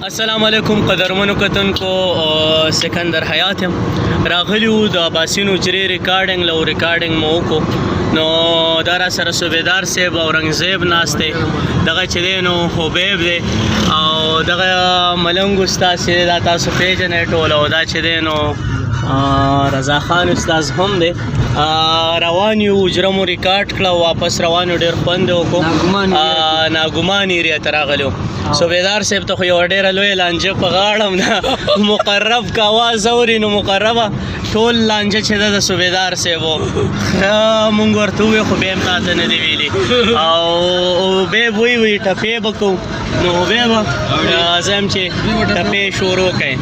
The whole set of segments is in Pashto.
السلام علیکم قدرمنو کتونکو سکندر حیات یم راغلی وو د عباسین حجرې ریکارډینګ لو ریکارډینګ مو وکړو نو دا را سره صوبیدار صاحب او رنګزیب ناست دی دغه چې دی نو حبیب دی او دغه ملنګ استاد چې دی دا تاسو پیژنئ ټول او دا چې دی نو رضا خان استاد هم دی روان یو حجره مو ریکارډ کړه واپس روان یو ډېر خوند یې وکړو ناګمان ایریا ته راغلی وو صوبیدار صاحب ته خو یوه ډېره لویه لانجه په غاړه ده مقرب که اواز اوري نو مقربه ټول لانجه چې ده د صوبیدار صاحب و مونږ ورته ووایو خو بیا هم تا ته نه دي ویلي او حبیب وی ټپې به کوو نو حبیبه زه یم چې ټپې شروع کړئ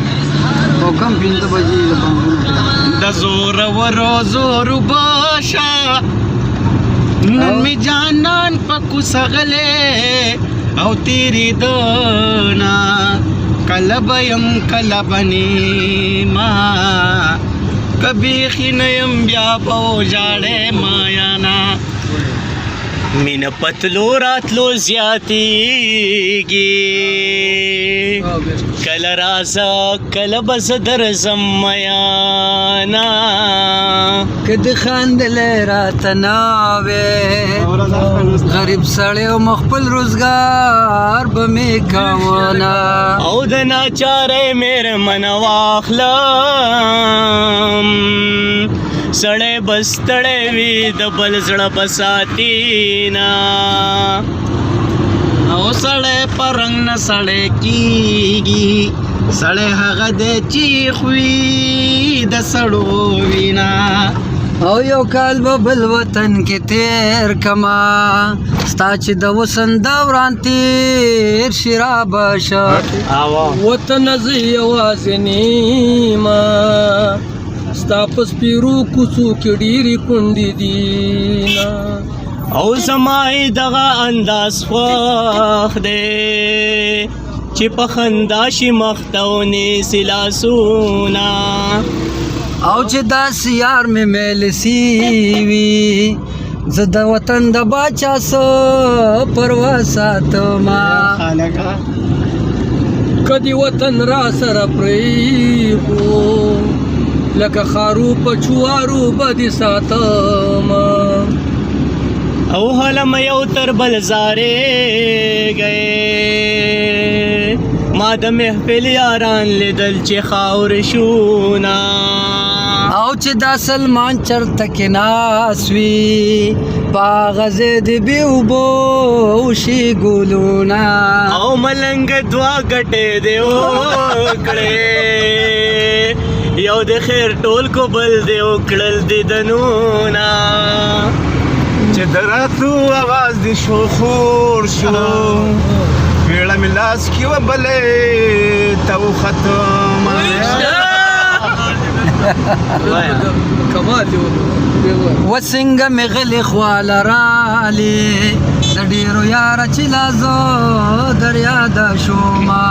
د زورورو زورو باشه نن می جانان په کوڅه غلی او تیری دونا کله به یم کله به نیما کبھی خینیم بیا به وژاړې مایانا مینه پتلو راتلو زیاتیږي کله راځه کله به زه درځم میانا که د خندلې راته نه وې غریب سړی او مخپل روزګار به مې کوونه او د ناچارۍ مېرمنه واخلم سړی بستړی وي د بل زړه به ساتینا او سړی په رنګ نه سړی کیږي سړی هغه دی چې خوي د سړو وینا او یو کال به بل وطن کې تیر کما ستا چې د وسن دوران تیر شي رابشه وطن زه یوازې نیمه ستا په سپیرو کوڅو کې ډېرې کونډې دي او زما دغه انداز خوښ دی چې په خندا شي مخته ونیسي لاسونه او چې داسې یار مې میلسي وي زه د وطن د باچا څه پروا ساتمه که دې وطن را سره پرېښو لکه خارو په چوارو به دې ساتمه او هلم یو تر بل زارېږئ ما د محفل یاران لیدل چې خاور شونا او چې دا سلمان چرته کې ناست وي په هغه ځای د بې اوبو وشي ګلونه او ملنګ دوه ګټې دې وکړې یو د خیر ټول کو بل دی وکړل دیدنونه چې د راتلو اواز دې شو خور شو بیړه مې لاس کې وبلې ته وختمه و څنګه مې غلې خواله رالې د ډېرو یاره چې لا زه در یاده شومه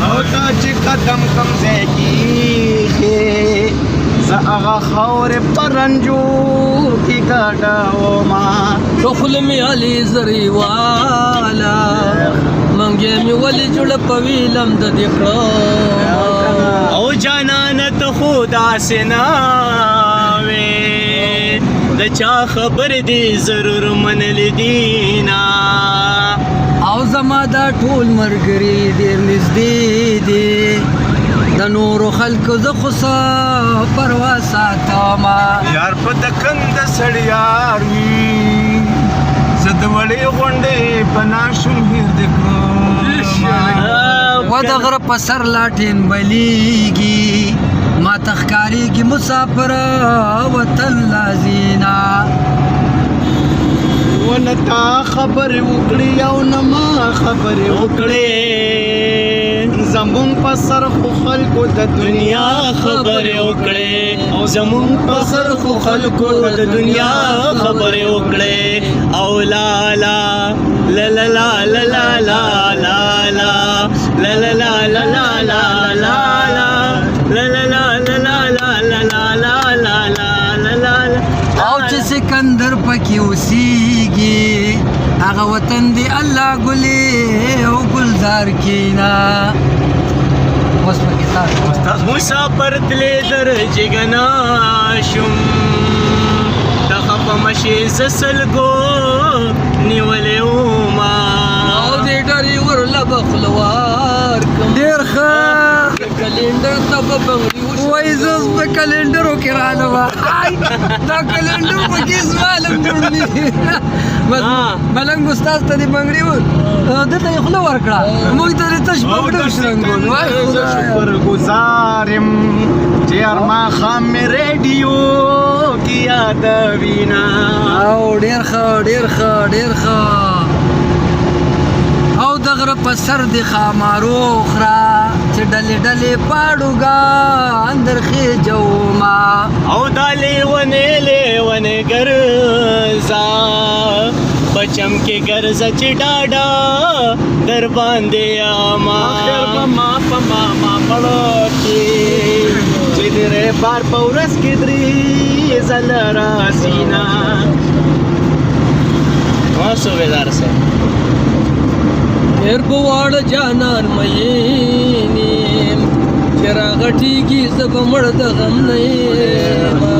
او تا چې قدم کم ځای کېږې زه هغه خاورې په رنجو کې ګډومه تو خوله مې علي زرې واله منګې مې ولې جوړه په ویلم د دې کړه او جانانه ته خو داسې نه وې د چا خبرې دې ضرور منلې دي نه او زما دا ټول ملګري ډېر نږدې دي د نورو خلکو زه خو څه پروا ساتمه یار په دکند سړی یار وي زه د وړې غونډې په ناشم هېر دې کړم و د غره په سر لاټین بلیږي ما ته ښکارېږي مسافره وطن لازینا ونه تا خبرې وکړې او نه ما خبرې وکړې زمون په سر خو خلکو د دنیا خبرې وکړې او زمون په سر خو خلکو د دنیا خبرې وکړې او لا لا لا لا لا لا لا لا لا لا لا لا لا لا لا لا لا او چې سکندر پکې اوسیږي هغه وطن دی الله ګلې او ګلزار گلزار کینا اوس پکې تاسو مسافر تلې در جګنا شم د خپه مشي زسلګو نیولې وما او دې ډاري ورله بخلوار کم ډېر ښه کلندر ته به بنګړي وای زه په کلندرو کې رالم دا کلندر پکې زمالم جوړلی ملنګ استاد ته دې بنګړي دته یې خوله ورکړه موږ ته دې تش بنګړي وشرنګول وای خدای شکر گزارم چې ارما خام مې ریډیو کې یادوینا او ډېر ښه ډېر ښه ډېر ښه او د غره په سر د خامارو خره چې ډلې ډلې پاړوګا اندر خېجوما او دا لیونې ګرځا بچم کې ګرځا چې ډاډا در باندې آما خیر به ما په ما پړو کې چې درې بار په ورځ کې درې ځله راسینا صوبیدار سے ډېر په واړه جانان مینې چې راغټېږي زه به مړ د غم نه یم